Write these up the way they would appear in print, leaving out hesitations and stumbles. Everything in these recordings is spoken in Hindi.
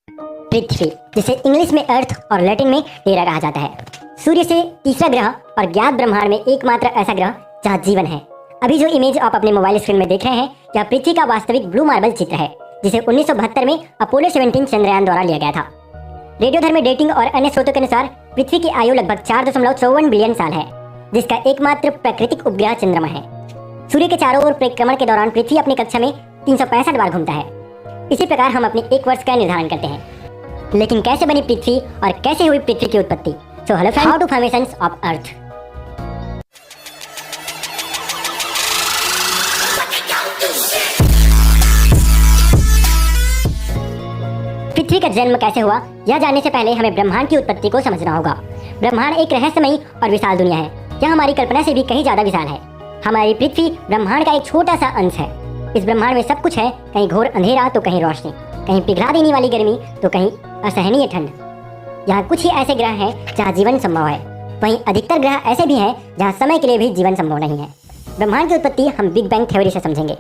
पृथ्वी, जिसे इंग्लिश में अर्थ और लैटिन में टेरा कहा जाता है, सूर्य से तीसरा ग्रह और ज्ञात ब्रह्मांड में एकमात्र ऐसा ग्रह जहाँ जीवन है। अभी जो इमेज आप अपने मोबाइल स्क्रीन में देख रहे हैं, यह पृथ्वी का वास्तविक ब्लू मार्बल चित्र है, जिसे 1972 में अपोलो 17 चंद्रयान द्वारा लिया गया था। रेडियोधर्मी डेटिंग और अन्य स्रोतों के अनुसार पृथ्वी की आयु लगभग 4.54 बिलियन साल है, जिसका एकमात्र प्राकृतिक उपग्रह चंद्रमा है। सूर्य के चारों ओर परिक्रमण के दौरान पृथ्वी अपनी कक्षा में 365 बार घूमता है। इसी प्रकार हम अपने एक वर्ष का निर्धारण करते हैं। लेकिन कैसे बनी पृथ्वी और कैसे हुई पृथ्वी की उत्पत्ति? So hello friends, how to formations of earth. पृथ्वी का जन्म कैसे हुआ, यह जानने से पहले हमें ब्रह्मांड की उत्पत्ति को समझना होगा। ब्रह्मांड एक रहस्यमयी और विशाल दुनिया है। यह हमारी कल्पना से भी कहीं ज्यादा विशाल है। हमारी पृथ्वी ब्रह्मांड का एक छोटा सा अंश है। इस ब्रह्मांड में सब कुछ है, कहीं घोर अंधेरा तो कहीं रोशनी, कहीं पिघला देने वाली गर्मी तो कहीं असहनीय ठंड। यहाँ कुछ ही ऐसे ग्रह हैं जहाँ जीवन संभव है, वहीं अधिकतर ग्रह ऐसे भी हैं जहाँ समय के लिए भी जीवन संभव नहीं है। ब्रह्मांड की उत्पत्ति हम बिग बैंग थ्योरी से समझेंगे।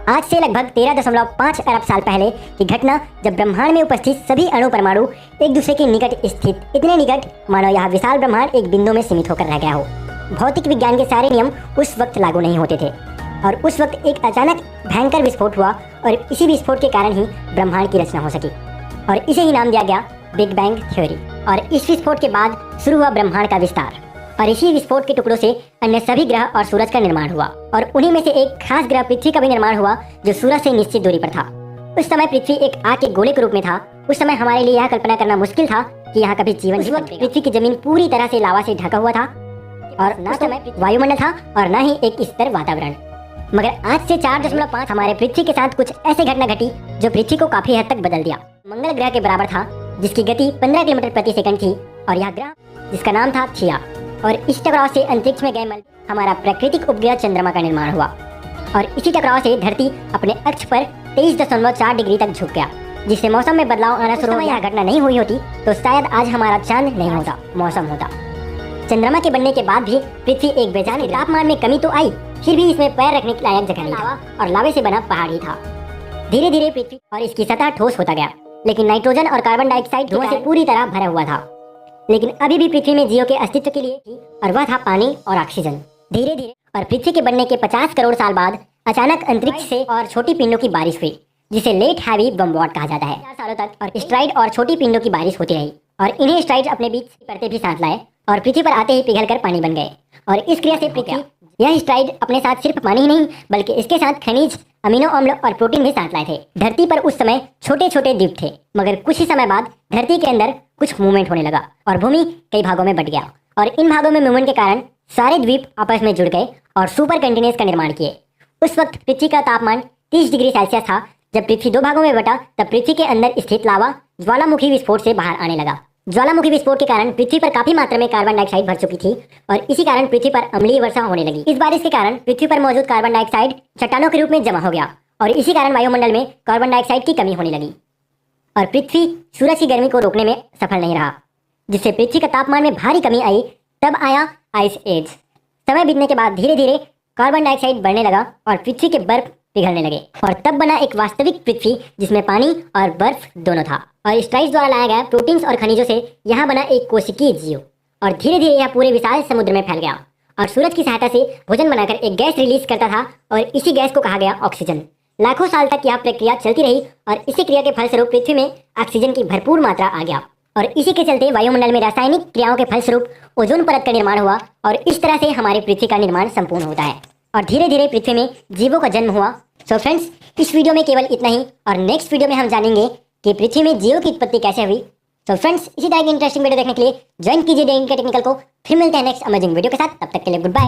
आज से लगभग 13.5 अरब साल पहले की घटना, जब ब्रह्मांड में उपस्थित सभी अणु परमाणु एक दूसरे के निकट स्थित, इतने निकट मानो यह विशाल ब्रह्मांड एक बिंदु में सीमित होकर रह गया हो। भौतिक विज्ञान के सारे नियम उस वक्त लागू नहीं होते थे और उस वक्त एक अचानक भयंकर विस्फोट हुआ और इसी विस्फोट के कारण ही ब्रह्मांड की रचना हो सकी और इसे ही नाम दिया गया बिग बैंग थ्योरी। और इस विस्फोट के बाद शुरू हुआ ब्रह्मांड का विस्तार और इसी विस्फोट के टुकड़ों से अन्य सभी ग्रह और सूरज का निर्माण हुआ और उन्हीं में से एक खास ग्रह पृथ्वी का भी निर्माण हुआ, जो सूरज से निश्चित दूरी पर था। उस समय पृथ्वी एक आग के गोले के रूप में था। उस समय हमारे लिए यह कल्पना करना मुश्किल था कि यहाँ कभी जीवन। उस वक्त पृथ्वी की जमीन पूरी तरह से लावा से ढका हुआ था और न समय वायुमंडल था और न ही एक स्थिर वातावरण। मगर आज से 4.5 हमारे पृथ्वी के साथ कुछ ऐसे घटना घटी जो पृथ्वी को काफी हद तक बदल दिया। मंगल ग्रह के बराबर था, जिसकी गति 15 किलोमीटर प्रति सेकंड थी, और यह ग्रह जिसका नाम था थिया। और इस टकराव से अंतरिक्ष में गए मल हमारा प्राकृतिक उपग्रह चंद्रमा का निर्माण हुआ और इसी टकराव से धरती अपने अक्ष पर 23.4 डिग्री तक झुक गया, जिससे मौसम में बदलाव आना शुरू हुआ। यह घटना नहीं हुई होती तो शायद आज हमारा चांद नहीं होता, मौसम होता। चंद्रमा के बनने के बाद भी पृथ्वी एक बेजान तापमान में कमी तो आई, फिर भी इसमें पैर रखने के लायक जगह नहीं था और लावे से बना पहाड़ ही था। धीरे धीरे पृथ्वी और इसकी सतह ठोस होता गया, लेकिन नाइट्रोजन और कार्बन डाइऑक्साइड धुआं से पूरी तरह भरा हुआ था। लेकिन अभी भी पृथ्वी में जीव के अस्तित्व के लिए थी, और वह था पानी और ऑक्सीजन। धीरे धीरे और पृथ्वी के बनने के 50 करोड़ साल बाद अचानक अंतरिक्ष से और छोटी पिंडों की बारिश हुई, जिसे लेट हैवी बमबॉट कहा जाता है। 4 सालों तक और स्ट्राइड और छोटी पिंडों की बारिश होती रही और इन्हें स्ट्राइड अपने बीच परतें भी साथ लाए और पृथ्वी पर आते ही पिघलकर पानी बन गए। और इस क्रिया से पृथ्वी यह स्ट्राइड अपने साथ सिर्फ पानी ही नहीं, बल्कि इसके साथ खनिज, अमीनो अम्ल और प्रोटीन भी साथ लाए थे। धरती पर उस समय छोटे छोटे द्वीप थे, मगर कुछ ही समय बाद धरती के अंदर कुछ मूवमेंट होने लगा और भूमि कई भागों में बट गया। और इन भागों में मूवमेंट के कारण सारे द्वीप आपस में जुड़ गए और सुपर कंटिन्यूस का निर्माण किए। उस वक्त पृथ्वी का तापमान 30 डिग्री सेल्सियस था। जब पृथ्वी 2 भागों में बटा, तब पृथ्वी के अंदर स्थित लावा ज्वालामुखी विस्फोट से बाहर आने लगा। ज्वालामुखी विस्फोट के कारण पृथ्वी पर काफी मात्रा में कार्बन डाइऑक्साइड भर चुकी थी और इसी कारण पृथ्वी पर अम्लीय वर्षा होने लगी। इस बारिश के कारण पृथ्वी पर मौजूद कार्बन डाइऑक्साइड चट्टानों के रूप में जमा हो गया और इसी कारण वायुमंडल में कार्बन डाइऑक्साइड की कमी होने लगी और पृथ्वी सूरज की गर्मी को रोकने में सफल नहीं रहा, जिससे पृथ्वी का तापमान में भारी कमी आई। तब आया आइस एज। समय बीतने के बाद धीरे धीरे कार्बन डाइऑक्साइड बढ़ने लगा और पृथ्वी के बर्फ पिघलने लगे और तब बना एक वास्तविक पृथ्वी, जिसमें पानी और बर्फ दोनों था। और स्ट्राइड्स द्वारा लाया गया प्रोटीन्स और खनिजों से यहाँ बना एक कोशिकीय जीव और धीरे धीरे यह पूरे विशाल समुद्र में फैल गया और सूरज की सहायता से भोजन बनाकर एक गैस रिलीज करता था और इसी गैस को कहा गया ऑक्सीजन। लाखों साल तक यह प्रक्रिया चलती रही और इसी क्रिया के फलस्वरूप पृथ्वी में ऑक्सीजन की भरपूर मात्रा आ गया और इसी के चलते वायुमंडल में रासायनिक क्रियाओं के फलस्वरूप ओजोन परत का निर्माण हुआ और इस तरह से हमारी पृथ्वी का निर्माण संपूर्ण होता है और धीरे धीरे पृथ्वी में जीवों का जन्म हुआ। सो फ्रेंड्स, इस वीडियो में केवल इतना ही और नेक्स्ट वीडियो में हम जानेंगे कि पृथ्वी में जीवों की उत्पत्ति कैसे हुई। सो फ्रेंड्स, इसी तरह की इंटरेस्टिंग वीडियो देखने के लिए ज्वाइन कीजिए द इंडिया टेक्निकल को। फिर मिलते हैं नेक्स्ट अमेजिंग वीडियो के साथ। तब तक के लिए गुड बाय।